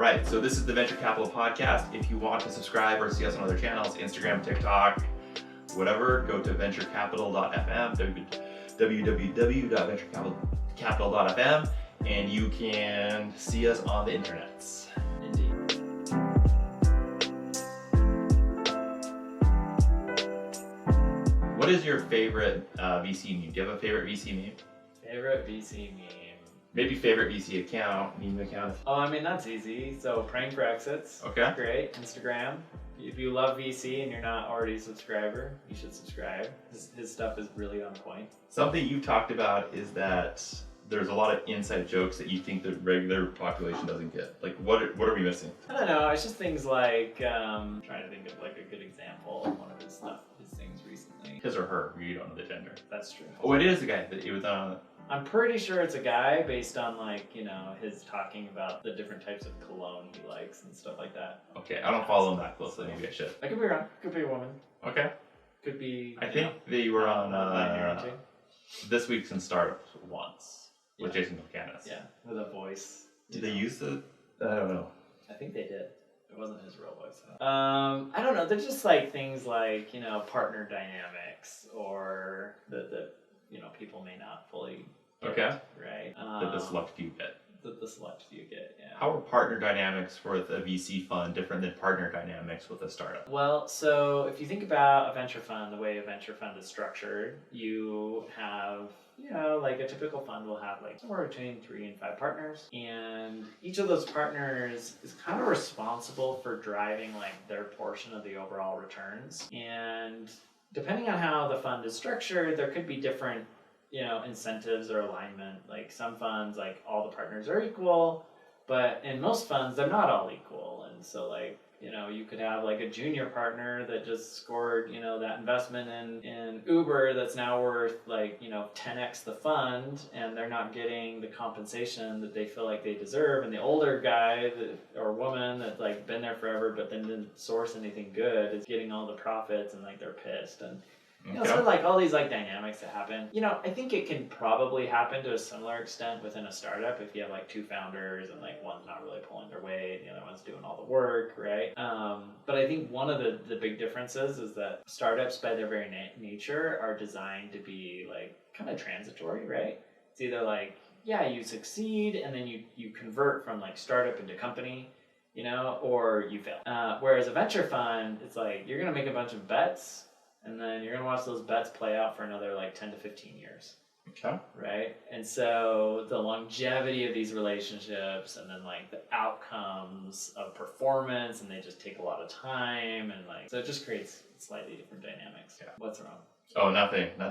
right, so this is the Venture Capital Podcast. If you want to subscribe or see us on other channels, Instagram, TikTok, whatever, go to venturecapital.fm, www.venturecapital.fm, and you can see us on the internets. Indeed. What is your favorite VC meme? Do you have a favorite VC meme? Favorite VC meme? Maybe favorite VC account, meme account. Oh, I mean, that's easy. So praying for exits. Okay. Great. Instagram. If you love VC and you're not already a subscriber, you should subscribe. His stuff is really on point. Something you've talked about is that there's a lot of inside jokes that you think the regular population doesn't get. Like, what are we missing? I don't know. It's just things like, trying to think of like a good example of one of his things recently. His or her, you don't know the gender. That's true. Oh, it is a guy that it was on. I'm pretty sure it's a guy based on like, his talking about the different types of cologne he likes and stuff like that. Okay, I don't follow him that closely. Maybe I should. I could be wrong. Could be a woman. Okay. Could be. I think they were on parenting. This Week's in Startups once with Jason Buchanan. Yeah, with a voice. Did they use the? I don't know. I think they did. It wasn't his real voice. I don't know. They're just like things like partner dynamics or the people may not fully get, okay, right? That the select few get. That the select few get, yeah. How are partner dynamics with a VC fund different than partner dynamics with a startup? Well, so if you think about a venture fund, the way a venture fund is structured, you have, like a typical fund will have like somewhere between 3 and 5 partners, and each of those partners is kind of responsible for driving like their portion of the overall returns. And depending on how the fund is structured, there could be different incentives or alignment. Like some funds, like all the partners are equal, but in most funds, they're not all equal. And so like, you could have like a junior partner that just scored, that investment in Uber that's now worth like, 10x the fund, and they're not getting the compensation that they feel like they deserve. And the older guy or woman that's like been there forever, but then didn't source anything good is getting all the profits, and like they're pissed. And sort of like all these like dynamics that happen. I think it can probably happen to a similar extent within a startup if you have like 2 founders and like one's not really pulling their weight and the other one's doing all the work, right? But I think one of the big differences is that startups by their very nature are designed to be like kind of transitory, right? It's either like, yeah, you succeed and then you convert from like startup into company, or you fail. Whereas a venture fund, it's like you're going to make a bunch of bets, and then you're going to watch those bets play out for another like 10 to 15 years. Okay. Right? And so the longevity of these relationships and then like the outcomes of performance, and they just take a lot of time, and like, so it just creates slightly different dynamics. Yeah. What's wrong? Oh, nothing. I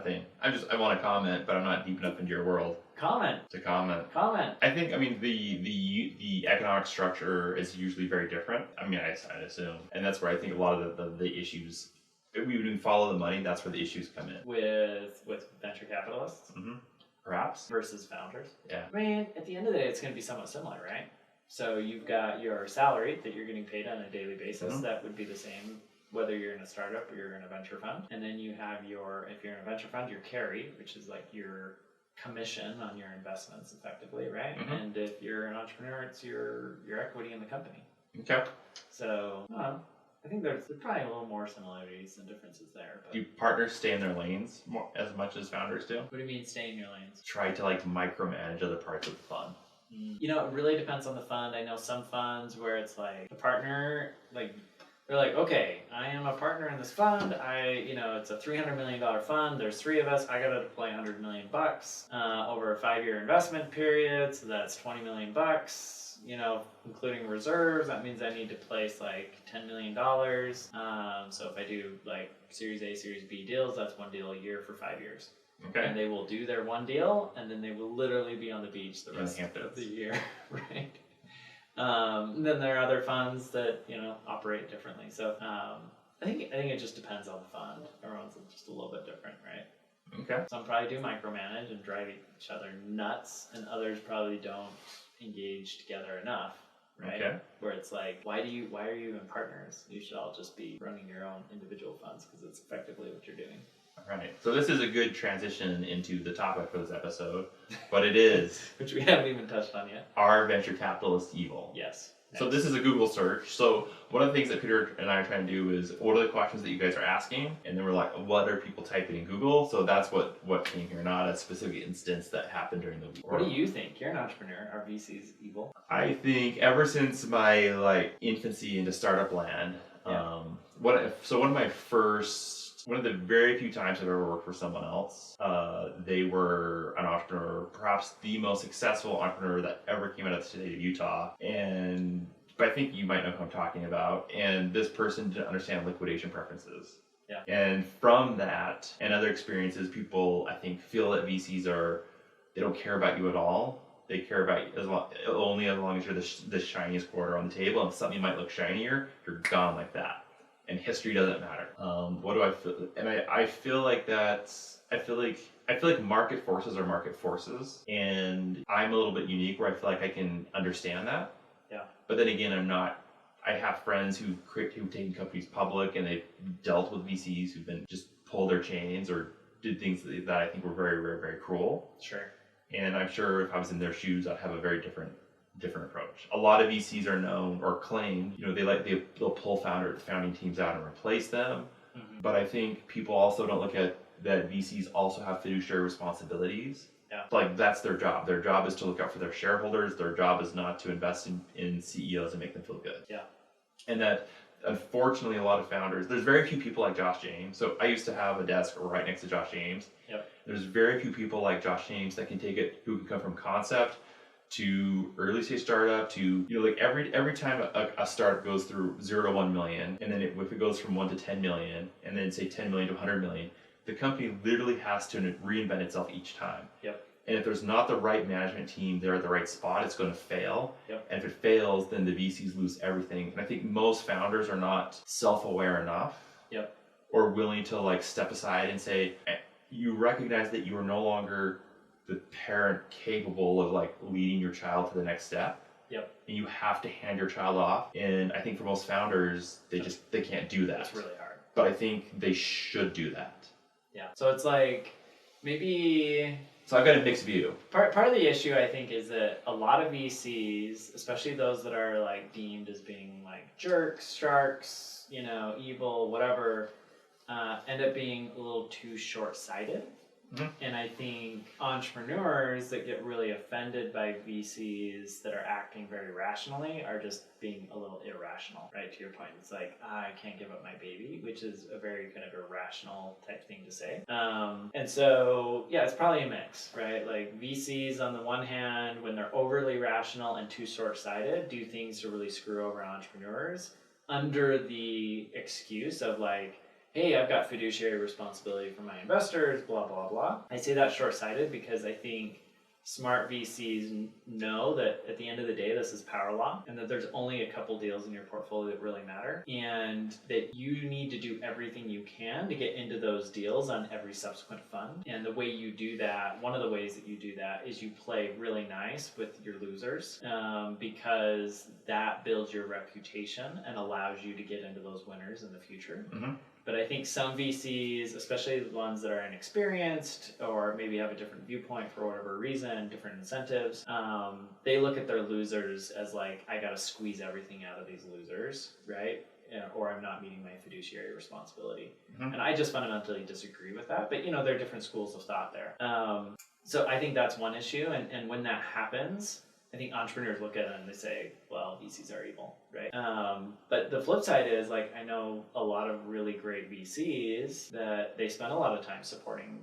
want to comment, but I'm not deep enough into your world. Comment. I think, the economic structure is usually very different. I'd assume. And that's where I think a lot of the issues, when we follow the money, that's where the issues come in. With venture capitalists? Mm-hmm. Perhaps. Versus founders? Yeah. At the end of the day, it's going to be somewhat similar, right? So you've got your salary that you're getting paid on a daily basis. Mm-hmm. That would be the same whether you're in a startup or you're in a venture fund. And then you have if you're in a venture fund, your carry, which is like your commission on your investments effectively, right? Mm-hmm. And if you're an entrepreneur, it's your equity in the company. Okay. So, I think there's probably a little more similarities than differences there. But do partners stay in their lanes as much as founders do? What do you mean stay in your lanes? Try to like micromanage other parts of the fund. It really depends on the fund. I know some funds where it's like the partner, like they're like, okay, I am a partner in this fund. It's a $300 million fund. There's 3 of us. I got to deploy $100 million over a 5-year investment period. So that's $20 million. Including reserves, that means I need to place like $10 million. So if I do like Series A, Series B deals, that's 1 deal a year for 5 years. Okay. And they will do their 1 deal, and then they will literally be on the beach the rest of the year, right? And then there are other funds that operate differently. So I think it just depends on the fund. Everyone's just a little bit different, right? Okay. Some probably do micromanage and drive each other nuts, and others probably don't engage together enough, right? Okay. Where it's like, why are you even partners? You should all just be running your own individual funds, because it's effectively what you're doing. All right. So this is a good transition into the topic for this episode, but it is which we haven't even touched on yet. Are venture capitalists evil? Yes. So this is a Google search. So one of the things that Peter and I are trying to do is, what are the questions that you guys are asking? And then we're like, what are people typing in Google? So that's what came here, not a specific instance that happened during the week. What do you think? You're an entrepreneur. Are VCs evil? I think ever since my infancy into startup land, one of the very few times I've ever worked for someone else, they were an entrepreneur, perhaps the most successful entrepreneur that ever came out of the state of Utah. But I think you might know who I'm talking about. And this person didn't understand liquidation preferences. Yeah. And from that and other experiences, people, I think, feel that VCs they don't care about you at all. They care about you only as long as you're the shiniest quarter on the table. And if something might look shinier, you're gone like that. And history doesn't matter. What do I feel? And I feel like I feel like market forces are market forces, and I'm a little bit unique where I feel like I can understand that. Yeah. But then again, I'm not. I have friends who've taken companies public and they've dealt with VCs who've been just pulled their chains or did things that I think were very, very, very cruel. Sure. And I'm sure if I was in their shoes, I'd have a very different approach. A lot of VCs are known or claim, they'll pull founding teams out and replace them. Mm-hmm. But I think people also don't look at that VCs also have fiduciary responsibilities. Yeah. Like that's their job. Their job is to look out for their shareholders. Their job is not to invest in CEOs and make them feel good. Yeah. And that unfortunately a lot of founders, there's very few people like Josh James. So I used to have a desk right next to Josh James. Yep. There's very few people like Josh James that can take it, who can come from concept to early stage startup to, every time a startup goes through 0 to 1 million, and then if it goes from 1 to 10 million, and then say 10 million to 100 million, the company literally has to reinvent itself each time. Yep. And if there's not the right management team there at the right spot, it's going to fail. Yep. And if it fails, then the VCs lose everything. And I think most founders are not self-aware enough. Yep. Or willing to step aside and say, you recognize that you are no longer the parent capable of leading your child to the next step. Yep. And you have to hand your child off. And I think for most founders, they can't do that. It's really hard. But I think they should do that. Yeah. So it's maybe. So I've got a mixed view. Part of the issue I think is that a lot of VCs, especially those that are deemed as being jerks, sharks, evil, whatever, end up being a little too short-sighted. Mm-hmm. And I think entrepreneurs that get really offended by VCs that are acting very rationally are just being a little irrational, right? To your point, it's I can't give up my baby, which is a very kind of irrational type thing to say. And so, yeah, it's probably a mix, right? VCs on the one hand, when they're overly rational and too short-sighted, do things to really screw over entrepreneurs under the excuse of hey, I've got fiduciary responsibility for my investors, blah, blah, blah. I say that's short-sighted because I think smart VCs know that at the end of the day, this is power law, and that there's only a couple deals in your portfolio that really matter, and that you need to do everything you can to get into those deals on every subsequent fund. And the way you do that, one of the ways that you do that is you play really nice with your losers, because that builds your reputation and allows you to get into those winners in the future. Mm-hmm. But I think some VCs, especially the ones that are inexperienced or maybe have a different viewpoint for whatever reason, different incentives, they look at their losers as I got to squeeze everything out of these losers, right? Or I'm not meeting my fiduciary responsibility. Mm-hmm. And I just fundamentally disagree with that. But, there are different schools of thought there. So I think that's one issue. And when that happens, I think entrepreneurs look at it and they say, well, VCs are evil, right? But the flip side is, I know a lot of really great VCs that they spend a lot of time supporting,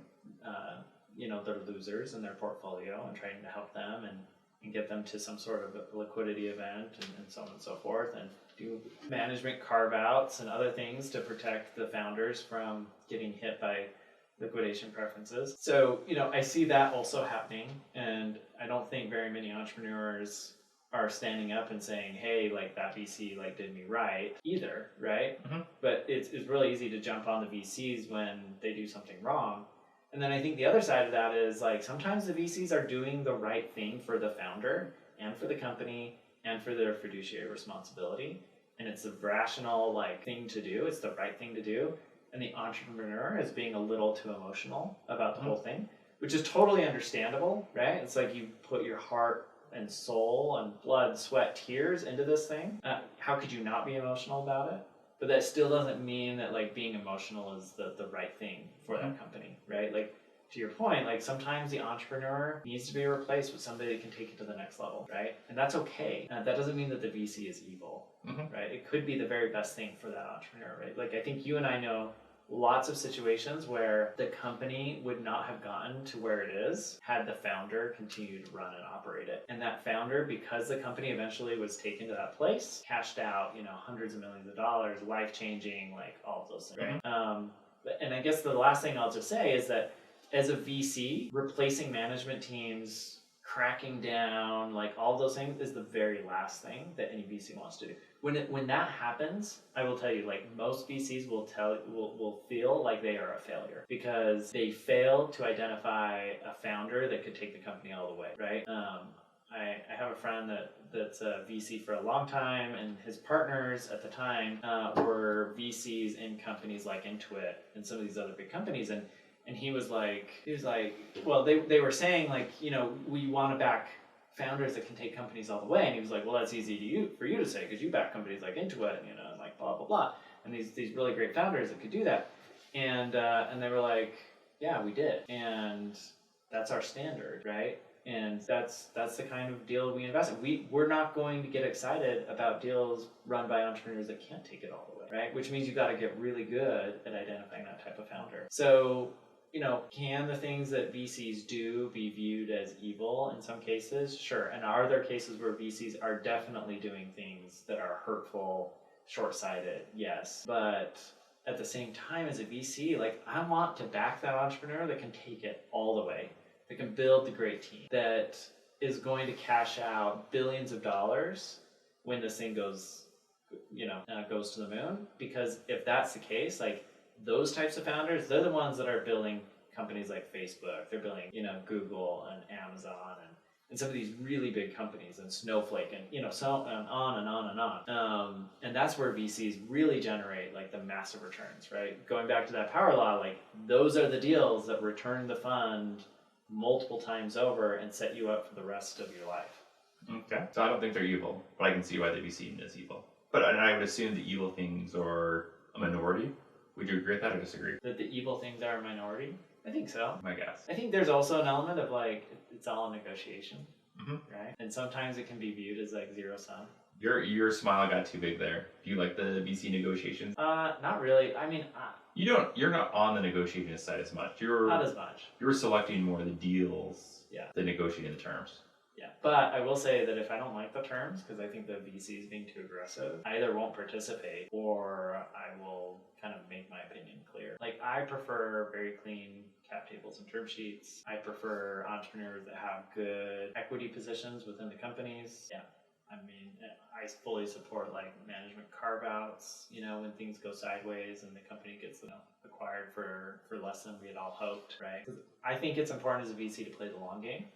their losers in their portfolio and trying to help them and get them to some sort of a liquidity event and so on and so forth, and do management carve-outs and other things to protect the founders from getting hit by liquidation preferences. So, I see that also happening, and I don't think very many entrepreneurs are standing up and saying, hey, that VC did me right either, right? Mm-hmm. But it's really easy to jump on the VCs when they do something wrong. And then I think the other side of that is sometimes the VCs are doing the right thing for the founder and for the company and for their fiduciary responsibility. And it's a rational thing to do. It's the right thing to do. And the entrepreneur is being a little too emotional about the whole thing, which is totally understandable, right? It's you put your heart, and soul and blood, sweat, tears into this thing, how could you not be emotional about it? But that still doesn't mean that like being emotional is the right thing for that company, right? Like to your point, like sometimes the entrepreneur needs to be replaced with somebody that can take it to the next level, right? And that's okay. That doesn't mean that the VC is evil, right? It could be the very best thing for that entrepreneur, right? Like I think you and I know lots of situations where the company would not have gotten to where it is had the founder continued to run and operate it. And that founder, because the company eventually was taken to that place, cashed out, hundreds of millions of dollars, life-changing, like all of those things, right? And I guess the last thing I'll just say is that as a VC, replacing management teams, cracking down, like all those things is the very last thing that any VC wants to do. When that happens, I will tell you, like most VCs will feel like they are a failure because they failed to identify a founder that could take the company all the way, right? I have a friend that's a VC for a long time, and his partners at the time were VCs in companies like Intuit and some of these other big companies, and he was like, well, they were saying like, we want to back founders that can take companies all the way, and he was like, well, that's easy for you to say because you back companies like Intuit, and like blah blah blah, and these really great founders that could do that, and they were like, yeah, we did, and that's our standard, right? And that's the kind of deal we invest in. We're not going to get excited about deals run by entrepreneurs that can't take it all the way, right? Which means you got to get really good at identifying that type of founder. So, can the things that VCs do be viewed as evil in some cases? Sure. And are there cases where VCs are definitely doing things that are hurtful, short-sighted? Yes. But at the same time, as a VC, like I want to back that entrepreneur that can take it all the way, that can build the great team, that is going to cash out billions of dollars when this thing goes to the moon. Because if that's the case, like those types of founders, they're the ones that are building companies like Facebook. They're building, Google and Amazon and some of these really big companies and Snowflake and, so on and on and on. And that's where VCs really generate like the massive returns, right? Going back to that power law, like those are the deals that return the fund multiple times over and set you up for the rest of your life. Okay. So I don't think they're evil, but I can see why they'd be seen as evil. But I would assume the evil things are a minority. Would you agree with that or disagree? That the evil things are a minority? I think so. My guess. I think there's also an element of like, it's all a negotiation, right? And sometimes it can be viewed as like zero sum. Your smile got too big there. Do you like the VC negotiations? Not really. I mean, you're not on the negotiation side as much. Not as much. You're selecting more of the deals. Yeah. Than negotiating the terms. Yeah, but I will say that if I don't like the terms, because I think the VC is being too aggressive, I either won't participate or I will kind of make my opinion clear. Like, I prefer very clean cap tables and term sheets. I prefer entrepreneurs that have good equity positions within the companies. Yeah, I mean, I fully support like management carve-outs, when things go sideways and the company gets acquired for less than we had all hoped, right? Because I think it's important as a VC to play the long game.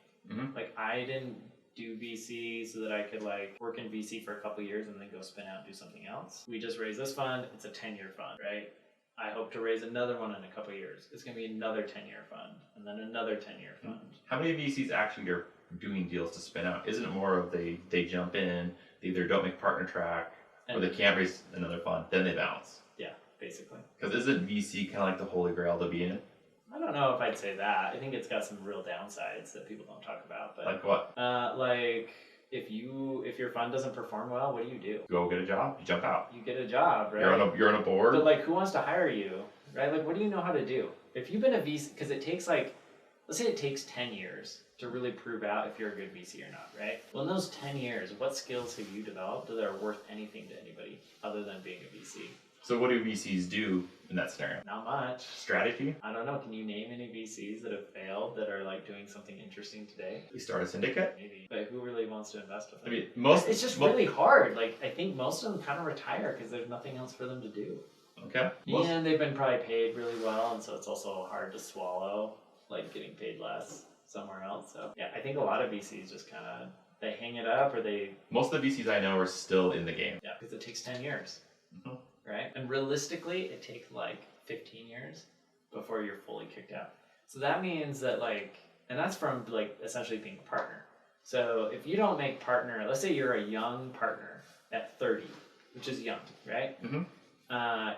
Like I didn't do VC so that I could like work in VC for a couple of years and then go spin out and do something else. We just raised this fund. It's a 10-year fund, right? I hope to raise another one in a couple of years. It's going to be another 10-year fund and then another 10-year fund. How many VCs actually are doing deals to spin out? Isn't it more of they jump in, they either don't make partner track or they can't raise another fund, then they bounce? Yeah, basically. Because isn't VC kind of like the holy grail to be in? I don't know if I'd say that. I think it's got some real downsides that people don't talk about. But like what? Like if your fund doesn't perform well, what do? Go get a job. You jump out. You get a job, right? You're on a board. But like, who wants to hire you, right? Like, what do you know how to do? If you've been a VC, because it takes like, let's say it takes 10 years to really prove out if you're a good VC or not, right? Well, in those 10 years, what skills have you developed that are worth anything to anybody other than being a VC? So what do VCs do in that scenario? Not much. Strategy? I don't know. Can you name any VCs that have failed that are like doing something interesting today? You start a syndicate? Maybe. But who really wants to invest with them? I mean, it's just really hard. Like, I think most of them kind of retire because there's nothing else for them to do. Okay. And they've been probably paid really well, and so it's also hard to swallow, like getting paid less somewhere else. So yeah, I think a lot of VCs just kind of, they hang it up or they... Most of the VCs I know are still in the game. Yeah, because it takes 10 years. Right? And realistically, it takes like 15 years before you're fully kicked out. So that means that like, and that's from like essentially being a partner. So if you don't make partner, let's say you're a young partner at 30, which is young, right?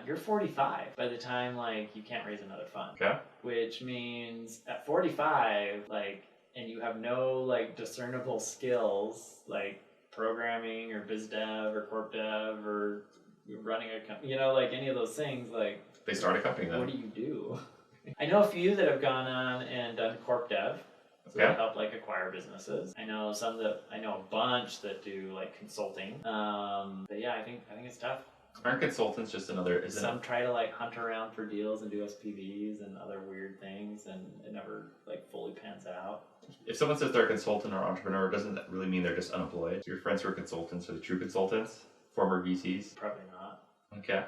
You're 45 by the time like you can't raise another fund. Okay. Which means at 45, like, and you have no like discernible skills like programming or biz dev or corp dev or running a company, like any of those things, like They start a company then. what do you do? I know a few that have gone on and done corp dev. So Okay. they help like acquire businesses. I know a bunch that do like consulting. But yeah, I think it's tough. Aren't consultants just another? Isn't Some try to like hunt around for deals and do SPVs and other weird things, and it never like fully pans out. If someone says they're a consultant or entrepreneur, doesn't that really mean they're just unemployed? Your friends who are consultants are the true consultants, former VCs. Probably not. Okay.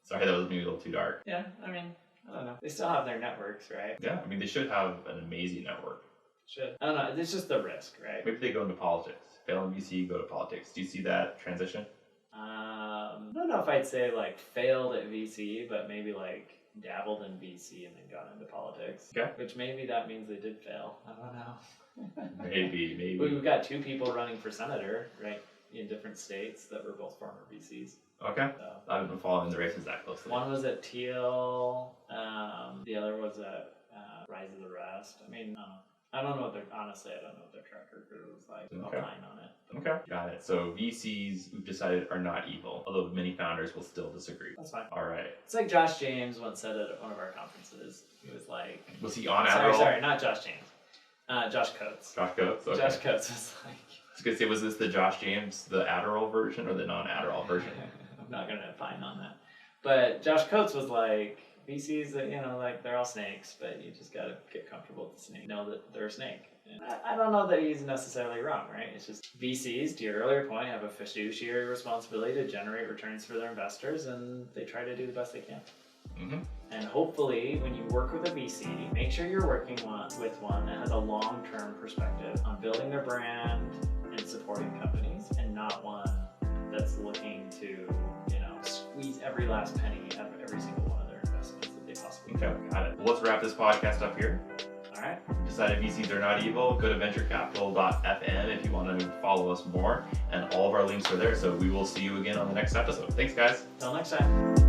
Sorry, that was maybe a little too dark. Yeah, I mean, I don't know. They still have their networks, right? Yeah, I mean they should have an amazing network. Should. I don't know. It's just the risk, right? Maybe they go into politics. Fail in VC, go to politics. Do you see that transition? I don't know if I'd say like failed at VC, but maybe like dabbled in VC and then got into politics. Okay. Which maybe that means they did fail. I don't know. Maybe. We've got two people running for senator, right, in different states that were both former VCs. Okay. So, I haven't been following the races that closely. one was at Teal, the other was at Rise of the Rest. I mean, I don't know what honestly, I don't know what their track record was like. I'll Okay. opine on it. Okay. Got it. So VCs, we've decided, are not evil, although many founders will still disagree. That's fine. All right. It's like Josh James once said at one of our conferences. He was like, Was he on Adderall? sorry, not Josh James. Josh Coates. Josh Coates? Okay. Josh Coates was like, I was going to say, was this the Josh James, the Adderall version or the non-Adderall version? I'm not going to opine on that. But Josh Coates was like, VCs, like they're all snakes, but you just got to get comfortable with the snake. Know that they're a snake. And I don't know that he's necessarily wrong, right? It's just VCs, to your earlier point, have a fiduciary responsibility to generate returns for their investors, and they try to do the best they can. Mm-hmm. And hopefully, when you work with a VC, make sure you're working with one that has a long-term perspective on building their brand and supporting companies, and not one that's looking to, squeeze every last penny out of every single one of their investments that they possibly can. Okay, got it. Well, let's wrap this podcast up here. All right. Decided VCs are not evil. Go to venturecapital.fm if you want to follow us more, and all of our links are there. So we will see you again on the next episode. Thanks, guys. Till next time.